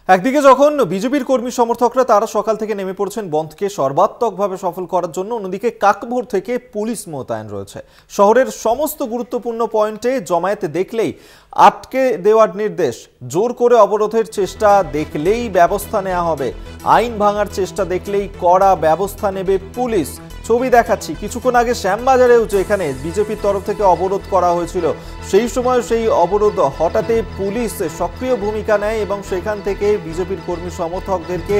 একদিকে যখন বিজেপির কর্মী সমর্থকরা তারা সকাল থেকে নেমে পড়ছেন বন্ধকে সর্বাত্মকভাবে সফল করার জন্য, অন্যদিকে কাকভোর থেকে পুলিশ মোতায়েন রয়েছে। শহরের সমস্ত গুরুত্বপূর্ণ পয়েন্টে জমায়েত দেখলেই আটকে দেওয়ার নির্দেশ, জোর করে অবরোধের চেষ্টা দেখলেই ব্যবস্থা নেওয়া হবে, আইন ভাঙার চেষ্টা দেখলেই কড়া ব্যবস্থা নেবে পুলিশ। ছবি দেখাচ্ছি, কিছুক্ষণ আগে শ্যামবাজারেও যেখানে বিজেপির তরফ থেকে অবরোধ করা হয়েছিল, সেই সময় সেই অবরোধ হঠাৎই পুলিশ সক্রিয় ভূমিকা নেয় এবং সেখান থেকে বিজেপির কর্মী সমর্থকদেরকে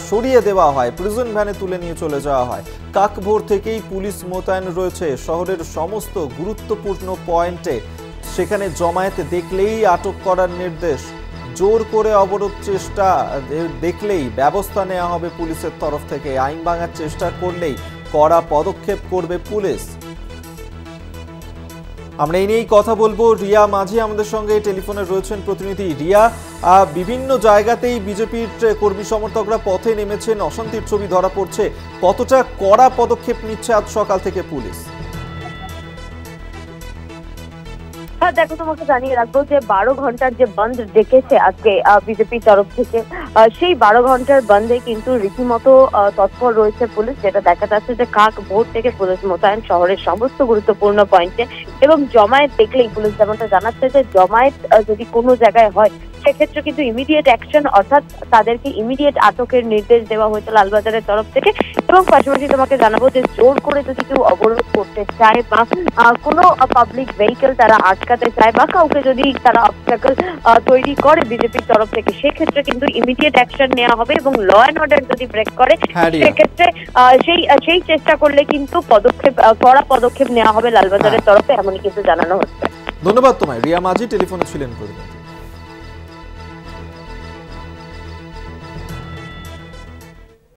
সরিয়ে দেওয়া হয়, প্রিজন ভ্যানে তুলে নিয়ে চলে যাওয়া হয়। কাকভোর থেকেই পুলিশ মোতায়েন রয়েছে শহরের সমস্ত গুরুত্বপূর্ণ পয়েন্টে। সেখানে জমায়েত দেখলেই আটক করার নির্দেশ, জোর করে অবরোধ চেষ্টা দেখলেই ব্যবস্থা নেওয়া হবে পুলিশের তরফ থেকে, আইন ভাঙার চেষ্টা করলেই কড়া পদক্ষেপ করবে পুলিশ। আমরা এই নিয়েই কথা বলবো। রিয়া মাঝি আমাদের সঙ্গে টেলিফোনে রয়েছেন প্রতিনিধি। রিয়া, বিভিন্ন জায়গাতেই বিজেপির কর্মী সমর্থকরা পথে নেমেছেন, অশান্তির ছবি ধরা পড়ছে, কতটা কড়া পদক্ষেপ নিচ্ছে আজ সকাল থেকে পুলিশ? হ্যাঁ দেখো, তোমাকে জানিয়ে রাখবো যে 12 ঘন্টার যে বন্ধ ডেকেছে আজকে বিজেপির তরফ থেকে, সেই 12 ঘন্টার বন্ধে কিন্তু রীতিমতো তৎপর রয়েছে পুলিশ। যেটা দেখা যাচ্ছে যে কাকভোর থেকে পুলিশ মোতায়েন শহরের সমস্ত গুরুত্বপূর্ণ পয়েন্টে, এবং জমায়েত দেখলেই পুলিশ যেমনটা জানাচ্ছে যে জমায়েত যদি কোনো জায়গায় হয় সেক্ষেত্রে কিন্তু ইমিডিয়েট অ্যাকশন, অর্থাৎ তাদেরকে ইমিডিয়েট আটকের নির্দেশ দেওয়া হয়েছে লালবাজারের তরফ থেকে। এবং পাশাপাশি তোমাকে জানাবো যে জোর করে যদি কেউ অবরোধ করতে চায় বা কোনো পাবলিক ভেহিকেল তারা আটকাতে চায় বা কাউকে যদি তারা অবস্ট্যাকল তৈরি করে বিজেপির তরফ থেকে, সেক্ষেত্রে কিন্তু ইমিডিয়েট অ্যাকশন নেওয়া হবে। এবং ল অ্যান্ড অর্ডার যদি ব্রেক করে সেক্ষেত্রে সেই চেষ্টা করলে কিন্তু কড়া পদক্ষেপ নেওয়া হবে লালবাজারের তরফে, এমনই কিন্তু জানানো হচ্ছে। ধন্যবাদ তোমায় রিয়া মাঝি, টেলিফোনে ছিলেন প্রতিনিধি।